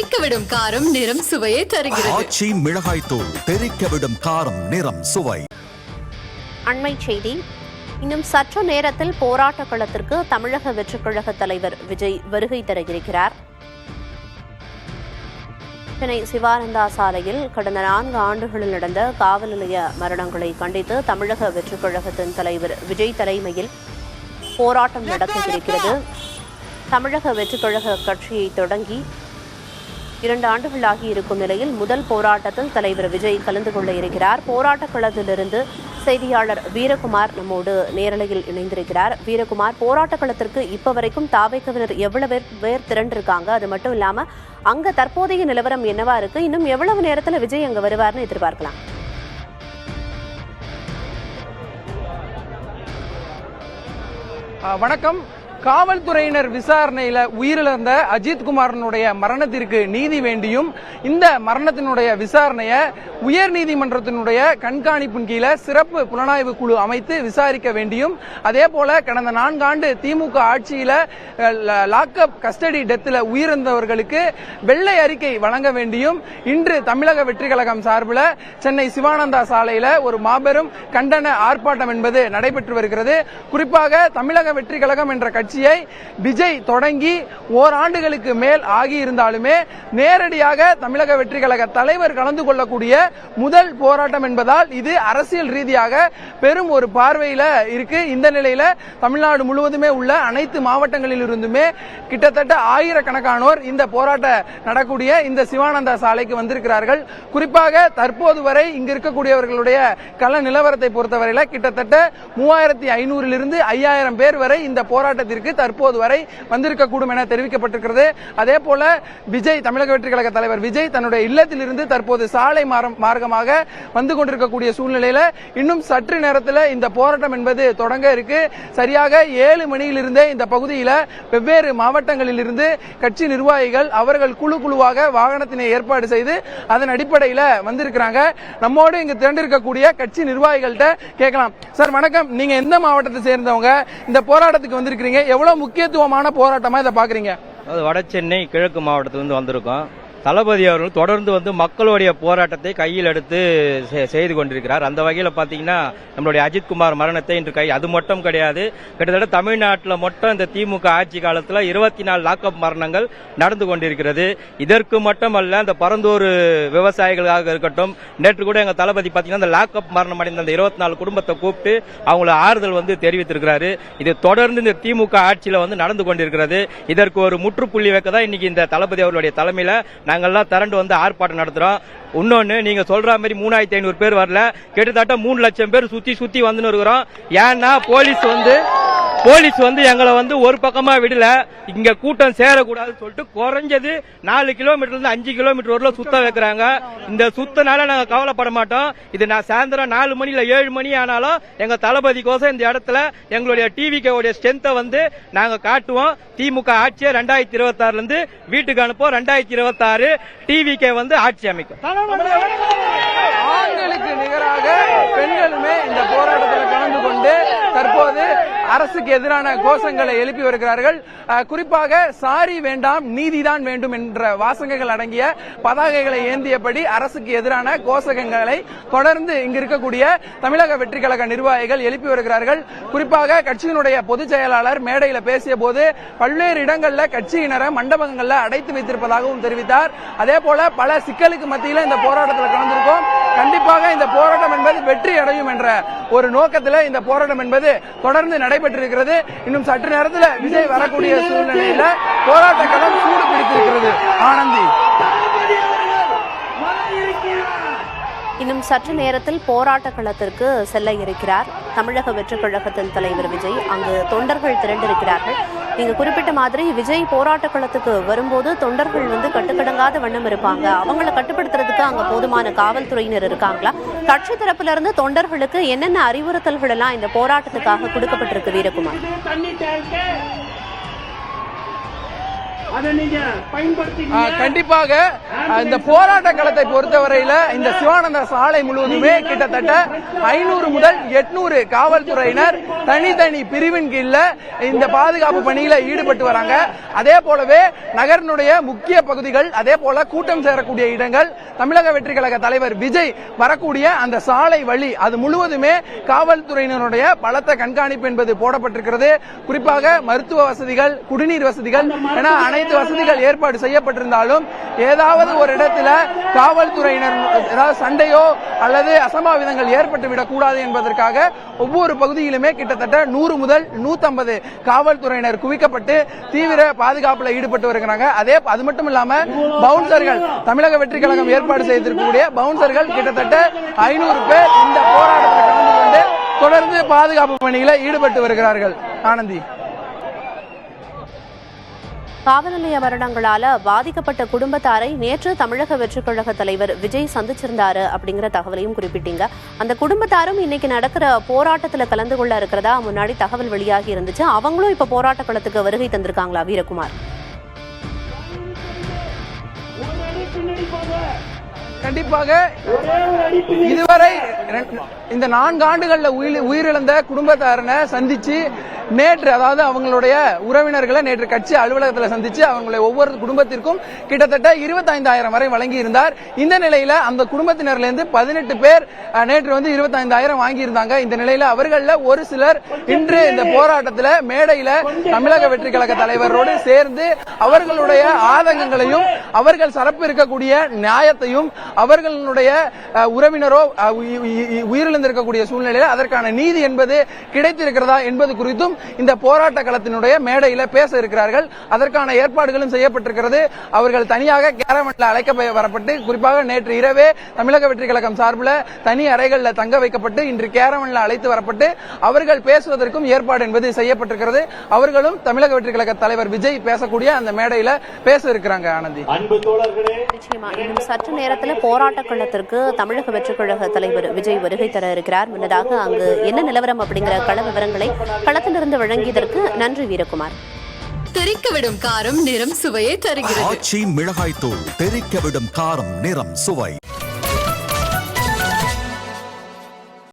தெறிக்கவிடும் காரம் நிறம் சுவையை தருகிறது. ஆச்சி மிளகாய் தூள் தெறிக்கவிடும் காரம் நிறம் சுவை. அண்மை செய்தி. இன்னும் சற்று நேரத்தில் போராட்ட களத்திற்கு தமிழக வெற்றிக் கழக தலைவர் விஜய் வருகை தர இருக்கிறார். சென்னை சிவானந்தா சாலையில் கடந்த 4 ஆண்டுகளில் நடந்த காவல் நிலைய மரணங்களை கண்டித்து தமிழக வெற்றிக் கழகத்தின் தலைவர் விஜய் தலைமையில் போராட்டம் நடக்க இருக்கிறது. தமிழக வெற்றிக் கழக கட்சியை தொடங்கி 2 ஆண்டுகளாகி இருக்கும் நிலையில் முதல் போராட்டத்தில் தலைவர் விஜய் கலந்து கொள்ள இருக்கிறார். போராட்ட களத்திலிருந்து செய்தியாளர் வீரகுமார் நம்மோடு நேரலையில் இணைந்திருக்கிறார். வீரகுமார், போராட்ட களத்திற்கு இப்ப வரைக்கும் தாவேக்கவினர் எவ்வளவு பேர் திரண்டிருக்காங்க? அது மட்டும் இல்லாம அங்க தற்போதைய நிலவரம் என்னவா இருக்கு? இன்னும் எவ்வளவு நேரத்துல விஜய் அங்க வருவார்னு எதிர்பார்க்கலாம்? வணக்கம். காவல்துறையினர் விசாரணையில உயிரிழந்த அஜித்குமாரனுடைய மரணத்திற்கு நீதி வேண்டியும் இந்த மரணத்தினுடைய விசாரணையை உயர் நீதிமன்றத்தினுடைய கண்காணிப்பின் கீழே சிறப்பு புலனாய்வு குழு அமைத்து விசாரிக்க வேண்டியும், அதே போல கடந்த 4 ஆண்டு திமுக ஆட்சியில லாக்அப் கஸ்டடி டெத்தில் உயிரிழந்தவர்களுக்கு வெள்ளை அறிக்கை வழங்க வேண்டியும் இன்று தமிழக வெற்றி கழகம் சார்பில் சென்னை சிவானந்தா சாலையில ஒரு மாபெரும் கண்டன ஆர்ப்பாட்டம் என்பது நடைபெற்று வருகிறது. குறிப்பாக தமிழக வெற்றி கழகம் என்ற கட்சியை விஜய் தொடங்கி ஓராண்டுகளுக்கு மேல் ஆகியிருந்தாலுமே நேரடியாக தமிழக வெற்றி கழக தலைவர் கலந்து கொள்ளக்கூடிய முதல் போராட்டம் என்பதால் இது அரசியல் ரீதியாக பெரும் ஒரு பார்வையில இருக்கு. இந்த நிலையில தமிழ்நாடு முழுவதுமே உள்ள அனைத்து மாவட்டங்களில் இருந்துமே கிட்டத்தட்ட ஆயிரக்கணக்கானோர் இந்த போராட்ட நடக்கூடிய இந்த சிவானந்தா சாலைக்கு வந்திருக்கிறார்கள். குறிப்பாக தற்போது வரை இங்கு இருக்கக்கூடியவர்களுடைய கள நிலவரத்தை பொறுத்தவரையில கிட்டத்தட்ட 3500 5000 பேர் வரை இந்த போராட்டத்திற்கு தற்போது வரை வந்திருக்கக்கூடும் என தெரிவிக்கப்பட்டிருக்கிறது. அதே போல விஜய், தமிழக வெற்றி கழக தலைவர் விஜய் தன்னுடைய இல்லத்திலிருந்து தற்போது சாலை மார்க்கமாக வந்து கொண்டிருக்கக்கூடிய சூழ்நிலையில இன்னும் சற்று நேரத்தில் இந்த போராட்டம் என்பது தொடங்க இருக்கு. சரியாக 7 மணியிலிருந்தே இந்த பகுதியில் வெவ்வேறு மாவட்டங்களில் இருந்து கட்சி நிர்வாகிகள் அவர்கள் குழுவாக வாகனத்தினை ஏற்பாடு செய்து அதன் அடிப்படையில் வந்திருக்கிறாங்க. நம்மோடு இங்கு திரண்டிருக்கக்கூடிய கட்சி நிர்வாகிகள்கிட்ட கேட்கலாம். சார் வணக்கம், நீங்க எந்த மாவட்டத்தை சேர்ந்தவங்க? இந்த போராட்டத்துக்கு வந்திருக்கிறீங்க, எவ்வளவு முக்கியத்துவமான போராட்டமா இதை பாக்குறீங்க? வட சென்னை கிழக்கு மாவட்டத்திலிருந்து வந்திருக்கோம். தளபதி அவர்கள் தொடர்ந்து மக்களுடைய போராட்டத்தை கையில் எடுத்து செய்து கொண்டிருக்கிறார். அந்த வகையில் பாத்தீங்கன்னா நம்மளுடைய அஜித்குமார் மரணத்தை இன்று அது மட்டும் கிடையாது, கிட்டத்தட்ட தமிழ்நாட்டில் மட்டும் இந்த திமுக ஆட்சி காலத்தில் 24 லாக்அப் மரணங்கள் நடந்து கொண்டிருக்கிறது. இதற்கு மட்டுமல்ல, இந்த பரந்தூர் விவசாயிகளாக இருக்கட்டும், நேற்று கூட எங்க தளபதி பாத்தீங்கன்னா இந்த லாக்அப் மரணம் அடைந்த அந்த 24 குடும்பத்தை கூப்பிட்டு அவங்கள ஆறுதல் தெரிவித்திருக்கிறாரு. இது தொடர்ந்து இந்த திமுக ஆட்சியில் நடந்து கொண்டிருக்கிறது. இதற்கு ஒரு முற்றுப்புள்ளி வைக்க தான் இன்னைக்கு இந்த தளபதி அவர்களுடைய தலைமையில நாங்கெல்லாம் திரண்டு ஆர்ப்பாட்டம் நடத்துறோம். இன்னொன்னு, நீங்க சொல்ற மாதிரி 3500 பேர் வரல, கிட்டத்தட்ட 3 லட்சம் பேர் சுத்தி வந்து இருக்கிறோம். ஏன்னா போலீஸ் எங்களை ஒரு பக்கமா விடல, இங்க கூட்டம் சேரக்கூடாதுன்னு சொல்லிட்டு குறைஞ்சது 4 கிலோமீட்டர்ல இருந்து 5 கிலோமீட்டர் வரல சுத்த வைக்கிறாங்க. இந்த சுத்தனால நாங்க கவலைப்பட மாட்டோம். இது நான் சாயந்தரம் 4 மணி இல்ல 7 மணி ஆனாலும் எங்க தளபதிக்கோசம் இந்த இடத்துல எங்களுடைய டிவிக்கு ஸ்ட்ரென்த்தை நாங்க காட்டுவோம். திமுக ஆட்சியை 2026 இருந்து வீட்டுக்கு அனுப்போம். 2026 டிவிக்கு ஆட்சி அமைக்கும். ஆண்களுக்கு நிகராக பெண்களுமே இந்த போராட்டத்தில் கலந்து கொண்டு தற்போது அரசுக்கு எதிரான கோஷங்களை எழுப்பி வருகிறார்கள். குறிப்பாக சாரி வேண்டாம், நீதிதான் வேண்டும் என்ற வாசகங்கள் அடங்கிய பதாகைகளை ஏந்தியபடி அரசுக்கு எதிரான கோஷங்களை தொடர்ந்து இங்கு இருக்கக்கூடிய தமிழக வெற்றி கழக நிர்வாகிகள் எழுப்பி வருகிறார்கள். குறிப்பாக கட்சியினுடைய பொதுச் செயலாளர் மேடையில் பேசிய போது பல்வேறு இடங்களில் கட்சியினரை மண்டபங்களில் அடைத்து வைத்திருப்பதாகவும் தெரிவித்தார். அதே போல பல சிக்கலுக்கு மத்தியில் இந்த போராட்டத்தில் கலந்திருக்கோம். கண்டிப்பாக இந்த போராட்டம் என்பது வெற்றி அடையும் என்ற ஒரு நோக்கத்தில் இந்த போராட்டம் என்பது தொடர்ந்து நடைபெற்றிருக்கிறது. இன்னும் சற்று நேரத்தில் விஜய் வரக்கூடிய சூழ்நிலையில போராட்ட களம் சூடு பிடித்திருக்கிறது. ஆனந்தி, இன்னும் சற்று நேரத்தில் போராட்ட களத்திற்கு செல்ல இருக்கிறார் தமிழக வெற்றி கழகத்தின் தலைவர் விஜய். அங்கு தொண்டர்கள் திரண்டிருக்கிறார்கள். நீங்க குறிப்பிட்ட மாதிரி விஜய் போராட்ட களத்துக்கு வரும்போது தொண்டர்கள் கட்டுக்கடங்காத வண்ணம் இருப்பாங்க. அவங்களை கட்டுப்படுத்துறதுக்கு அங்க போதுமான காவல்துறையினர் இருக்காங்களா? கட்சி தரப்புல இருந்து தொண்டர்களுக்கு என்னென்ன அறிவுறுத்தல்கள் எல்லாம் இந்த போராட்டத்துக்காக கொடுக்கப்பட்டிருக்கு வீரகுமார்? கண்டிப்பாக இந்த போராட்ட களத்தை பொறுத்தவரையில இந்த சிவானந்தா சாலை முழுவதுமே கிட்டத்தட்ட 500 முதல் 800 காவல்துறையினர் தனித்தனி பிரிவின் கீழ இந்த பாதுகாப்பு பணியில ஈடுபட்டு வராங்க. அதே போலவே நகரினுடைய முக்கிய பகுதிகள், அதே போல கூட்டம் சேரக்கூடிய இடங்கள், தமிழக வெற்றி கழக தலைவர் விஜய் வரக்கூடிய அந்த சாலை வழி அது முழுவதுமே காவல்துறையினருடைய பலத்த கண்காணிப்பு என்பது போடப்பட்டிருக்கிறது. குறிப்பாக மருத்துவ வசதிகள், குடிநீர் வசதிகள் என அனைத்து வசதிகள் ஏற்பாடு செய்யப்பட்டிருந்தாலும் ஏதாவது ஒரு இடத்துல காவல்துறையினர் ஏதாவது சண்டையோ அல்லது அசம்பாவிதங்கள் ஏற்பட்டுவிடக் கூடாது என்பதற்காக ஒவ்வொரு பகுதியிலுமே கிட்டத்தட்ட 100 முதல் 150 காவல்துறையினர் குவிக்கப்பட்டு தீவிர பாதுகாப்புல ஈடுபட்டு வருகிறாங்க. அது மட்டும் இல்லாம பவுன்சர்கள், தமிழக வெற்றி கழகம் ஏற்பாடு செய்திருக்கக்கூடிய பவுன்சர்கள் கிட்டத்தட்ட 500 பேர் இந்த போராட்டத்தில் கலந்து கொண்டு தொடர்ந்து பாதுகாப்பு பணியில ஈடுபட்டு வருகிறார்கள். ஆனந்தி, காவல் நிலைய மரணங்களால பாதிக்கப்பட்ட குடும்பத்தாரை நேற்று தமிழக வெற்றிக் கழக தலைவர் விஜய் சந்திச்சிருந்தாரு அப்படிங்கிற தகவலையும் குறிப்பிட்டீங்க. அந்த குடும்பத்தாரும் இன்னைக்கு நடக்கிற போராட்டத்துல கலந்து கொள்ள இருக்கிறதா முன்னாடி தகவல் வெளியாகி இருந்துச்சு. அவங்களும் இப்ப போராட்ட களத்துக்கு வருகை தந்திருக்காங்களா வீரகுமார்? கண்டிப்பாக இதுவரை இந்த 4 ஆண்டுகள்ல உயிரிழந்த குடும்பத்தாரனை சந்திச்சு நேற்று, அதாவது அவங்களுடைய உறவினர்களை நேற்று கட்சி அலுவலகத்தில் சந்திச்சு அவங்களுடைய ஒவ்வொரு குடும்பத்திற்கும் கிட்டத்தட்ட 25,000 வரை வழங்கி இருந்தார். இந்த நிலையில அந்த குடும்பத்தினர்ல இருந்து 18 பேர் நேற்று வந்து 25,000 வாங்கி இருந்தாங்க. இந்த நிலையில அவர்கள ஒரு சிலர் இன்று இந்த போராட்டத்தில் மேடையில தமிழக வெற்றி கழக தலைவரோடு சேர்ந்து அவர்களுடைய ஆதங்கங்களையும் அவர்கள் சரப்பு இருக்கக்கூடிய நியாயத்தையும் அவர்களுடைய உறவினரோ உயிரிழந்திருக்கக்கூடிய சூழ்நிலையில் அதற்கான நீதி என்பது கிடைத்திருக்கிறதா என்பது குறித்தும் இந்த போராட்ட களத்தினுடைய மேடையில பேச இருக்கிறார்கள். அதற்கான ஏற்பாடுகளும் செய்யப்பட்டிருக்கிறது. அவர்கள் தனியாக கேரவன்ல அழைக்க வரப்பட்டு, குறிப்பாக நேற்று இரவே தமிழக வெற்றி கழகம் சார்பில் தனி அறைகளில் தங்க வைக்கப்பட்டு இன்று கேரவன்ல அழைத்து வரப்பட்டு அவர்கள் பேசுவதற்கும் ஏற்பாடு என்பது செய்யப்பட்டிருக்கிறது. அவர்களும் தமிழக வெற்றி கழக தலைவர் விஜய் பேசக்கூடிய அந்த மேடையில பேச இருக்கிறாங்க. ஆனந்தி, நிச்சயமா இன்னும் சற்று நேரத்தில் போராட்ட களத்திற்கு தமிழக வெற்றி கழக தலைவர் விஜய் வருகை தர இருக்கிறார். முன்னதாக அங்கு என்ன நிலவரம் அப்படிங்கிற கள விவரங்களை களத்திலிருந்து வழங்கியதற்கு நன்றி வீரகுமார். தெறிக்கவிடும் காரம் நிறம் சுவையை தருகிறது. ஆச்சி மிளகாய் தூள் தெறிக்கவிடும் காரம் நிறம் சுவை.